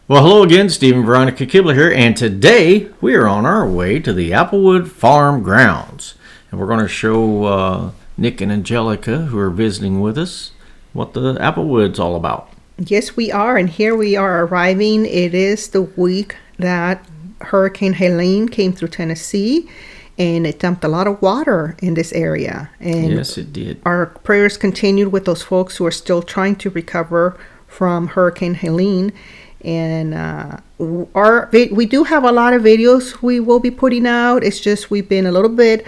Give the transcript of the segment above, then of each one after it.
Well, hello again, Stephen Veronica Kibler here, and today we are on our way to the Applewood Farm grounds. And we're going to show Nick and Angelica, who are visiting with us, what the Applewood's all about. Yes, we are, and here we are arriving. It is the week that Hurricane Helene came through Tennessee, and it dumped a lot of water in this area. And yes, it did. Our prayers continued with those folks who are still trying to recover from Hurricane Helene. And we do have a lot of videos we will be putting out. It's just we've been a little bit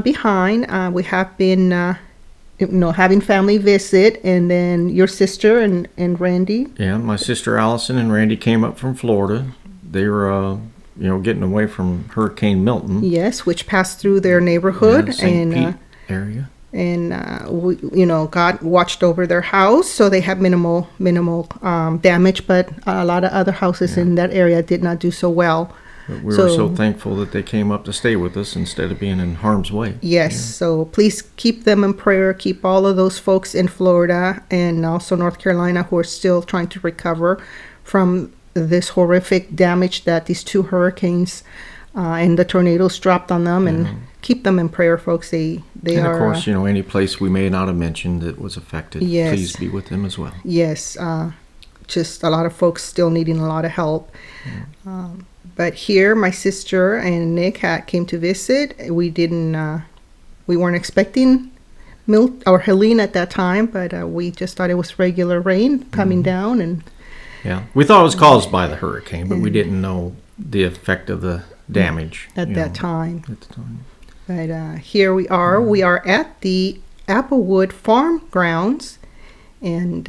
behind. We have been having family visit, and then your sister and Randy. Yeah, my sister Allison and Randy came up from Florida. They were getting away from Hurricane Milton. Yes, which passed through their neighborhood. Yeah, St. Pete area. And God watched over their house, so they had minimal damage, but a lot of other houses in that area did not do so well. But we were so thankful that they came up to stay with us instead of being in harm's way. Yes, so please keep them in prayer. Keep all of those folks in Florida and also North Carolina who are still trying to recover from this horrific damage that these two hurricanes and the tornadoes dropped on them, and keep them in prayer, folks. They and are, of course, any place we may not have mentioned that was affected, please be with them as well. Yes, just a lot of folks still needing a lot of help. But here, my sister and Nick came to visit. We weren't expecting Helene at that time, but we just thought it was regular rain coming down, and we thought it was caused by the hurricane, but we didn't know the effect of the damage at that time. At the time. But here we are. We are at the Applewood Farm grounds, and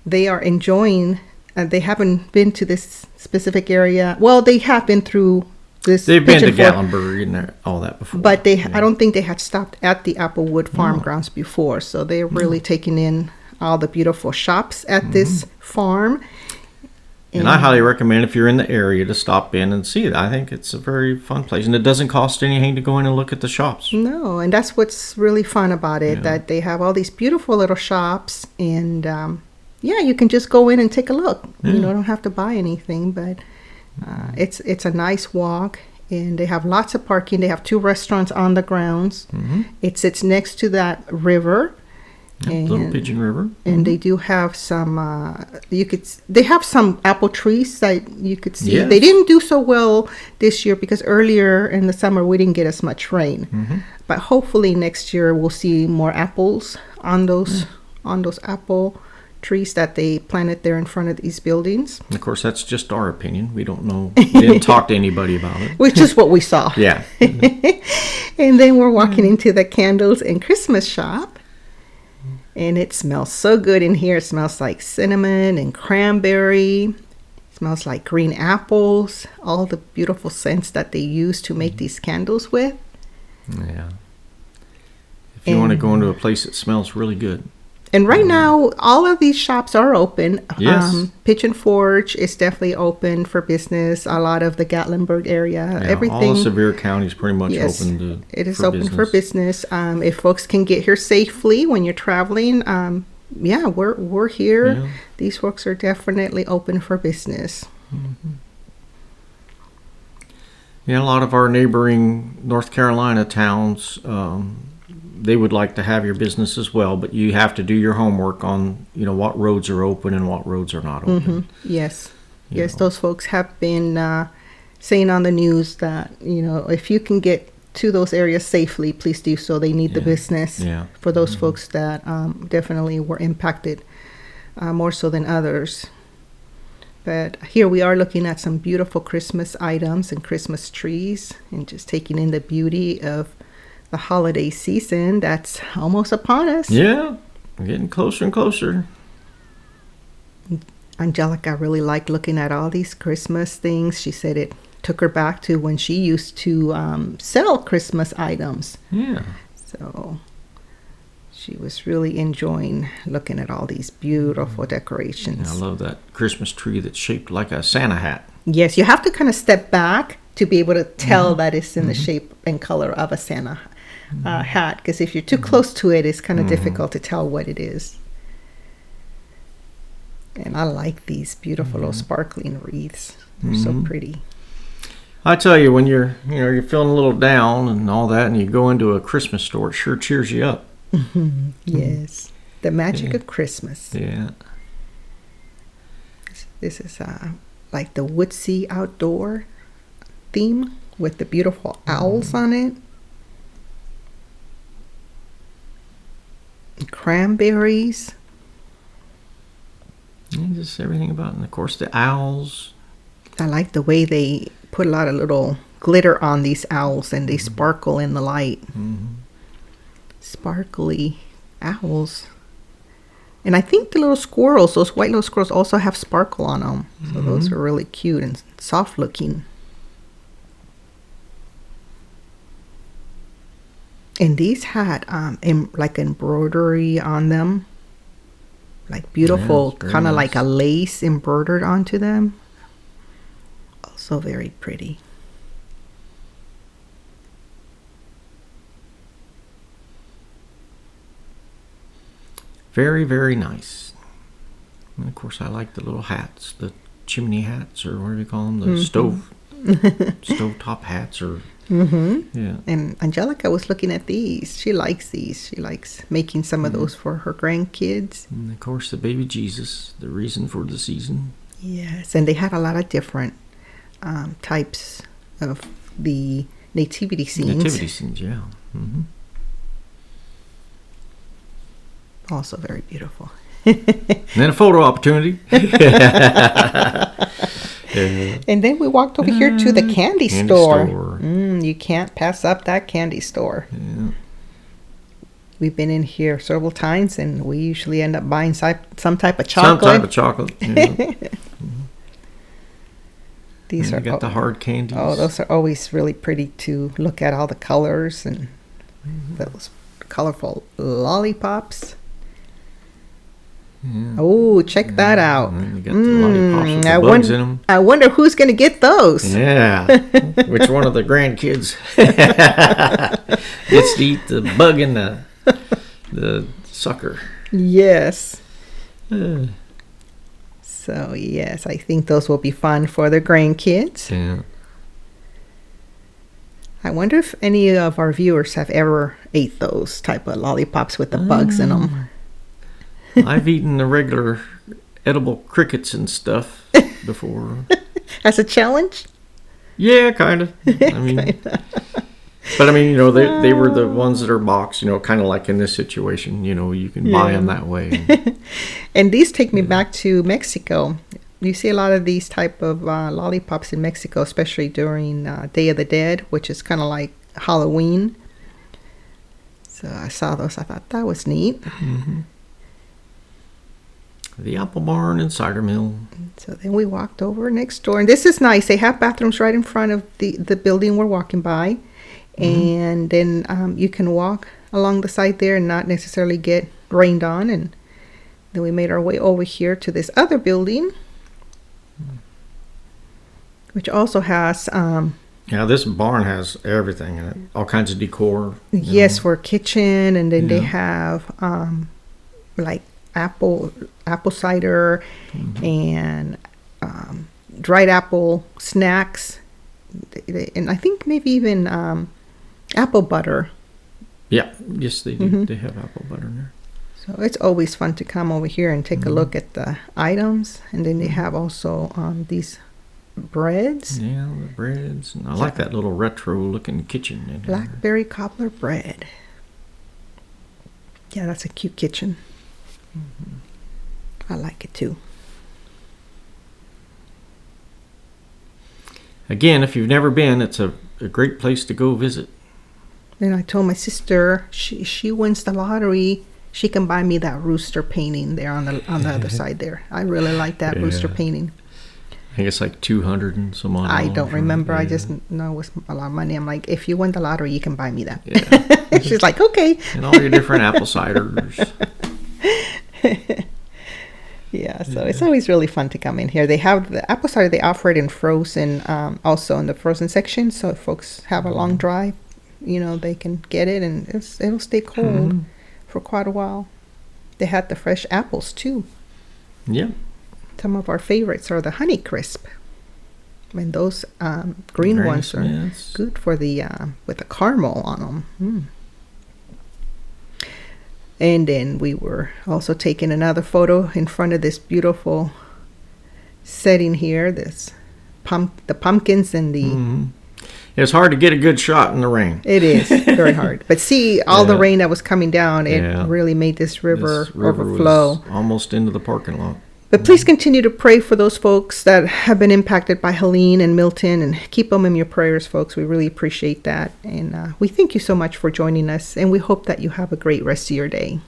they are enjoying. They haven't been to this specific area. Well, they have been through this. They've been to Gatlinburg and all that before. But I don't think they had stopped at the Applewood Farm grounds before. So they're really taking in all the beautiful shops at this farm. And I highly recommend, if you're in the area, to stop in and see it. I think it's a very fun place. And it doesn't cost anything to go in and look at the shops. No, and that's what's really fun about it, that they have all these beautiful little shops. And, you can just go in and take a look. You don't have to buy anything, but it's a nice walk. And they have lots of parking. They have 2 restaurants on the grounds. It sits next to that river. Little Pigeon River. And they do have some they have some apple trees that you could see. Yes. They didn't do so well this year because earlier in the summer we didn't get as much rain. But hopefully next year we'll see more apples on those apple trees that they planted there in front of these buildings. Of course, that's just our opinion. We don't know. We didn't talk to anybody about it. Which is what we saw. Yeah. And then we're walking into the candles and Christmas shop. And it smells so good in here. It smells like cinnamon and cranberry. It smells like green apples. All the beautiful scents that they use to make these candles with. Yeah. If you want to go into a place that smells really good. And right now, all of these shops are open. Yes. Pigeon Forge is definitely open for business. A lot of the Gatlinburg area, everything. All of Sevier County is pretty much open It is open for business. If folks can get here safely when you're traveling, we're here. Yeah. These folks are definitely open for business. Yeah, a lot of our neighboring North Carolina towns, they would like to have your business as well, but you have to do your homework on, what roads are open and what roads are not open. Yes. Those folks have been saying on the news that, if you can get to those areas safely, please do so. They need the business for those folks that definitely were impacted more so than others. But here we are looking at some beautiful Christmas items and Christmas trees and just taking in the beauty of the holiday season that's almost upon us. Yeah, we're getting closer and closer. Angelica really liked looking at all these Christmas things. She said it took her back to when she used to sell Christmas items. Yeah. So she was really enjoying looking at all these beautiful decorations. Yeah, I love that Christmas tree that's shaped like a Santa hat. Yes, you have to kind of step back to be able to tell that it's in the shape and color of a Santa hat, because if you're too close to it, it's kind of difficult to tell what it is. And I like these beautiful little sparkling wreaths. They're so pretty. I tell you, when you're feeling a little down and all that, and you go into a Christmas store, it sure cheers you up. Yes, the magic of Christmas. Yeah. This is like the woodsy outdoor theme with the beautiful owls on it. Cranberries. And just everything about it. And of course, the owls. I like the way they put a lot of little glitter on these owls and they sparkle in the light. Sparkly owls. And I think the little squirrels, those white little squirrels, also have sparkle on them. So those are really cute and soft looking. And these had like embroidery on them. Like beautiful, kind of like a lace embroidered onto them. Also very pretty. Very, very nice. And of course, I like the little hats, the chimney hats, or what do you call them? The stovetop hats, or yeah. And Angelica was looking at these. She likes these. She likes making some of those for her grandkids. And of course, the baby Jesus, the reason for the season. Yes, and they had a lot of different types of the nativity scenes. Nativity scenes, yeah. Also very beautiful. And then a photo opportunity. And then we walked over here to the candy store. You can't pass up that candy store. Yeah. We've been in here several times, and we usually end up buying some type of chocolate. Some type of chocolate. Yeah. These are got the hard candies. Oh, those are always really pretty to look at, all the colors and those colorful lollipops. Yeah. Oh, check that out. And you got the lollipops with the bugs in them. I wonder who's going to get those. Yeah. Which one of the grandkids gets to eat the bug in the sucker? Yes. So, yes, I think those will be fun for the grandkids. Yeah. I wonder if any of our viewers have ever ate those type of lollipops with the bugs in them. I've eaten the regular edible crickets and stuff before. As a challenge? Yeah, kind of. I mean, but I mean, they were the ones that are boxed, kind of like in this situation, you can buy them that way. And these take me back to Mexico. You see a lot of these type of lollipops in Mexico, especially during Day of the Dead, which is kind of like Halloween. So I saw those. I thought that was neat. The Apple Barn and Cider Mill. So then we walked over next door. And this is nice. They have bathrooms right in front of the building we're walking by. And then you can walk along the side there and not necessarily get rained on. And then we made our way over here to this other building, which also has... yeah, this barn has everything in it. All kinds of decor. Yes, for a kitchen. And then they have like apple cider and dried apple snacks. And I think maybe even apple butter. Yeah, yes, they do. They have apple butter in there. So it's always fun to come over here and take a look at the items. And then they have also these breads. Yeah, the breads. And I like that little retro-looking kitchen in here. Blackberry cobbler bread. Yeah, that's a cute kitchen. I like it too. Again, if you've never been, it's a great place to go visit. Then I told my sister, she wins the lottery, she can buy me that rooster painting there on the other side there. I really like that rooster painting. I think it's like 200 and some odd. I don't remember. I just know it was a lot of money. I'm like, if you win the lottery, you can buy me that. Yeah. She's like, okay. And all your different apple ciders. Yeah, so it's always really fun to come in here. They have the apple cider, they offer it in frozen, also in the frozen section. So if folks have a long drive, they can get it and it'll stay cold for quite a while. They had the fresh apples too. Yeah. Some of our favorites are the Honey Crisp. And those green Granny ones Smiths. are good for the with the caramel on them. And then we were also taking another photo in front of this beautiful setting here. The pumpkins and the. It's hard to get a good shot in the rain. It is very hard. But see, all the rain that was coming down, it really made this river overflow. Was almost into the parking lot. But please continue to pray for those folks that have been impacted by Helene and Milton, and keep them in your prayers, folks. We really appreciate that. And we thank you so much for joining us, and we hope that you have a great rest of your day.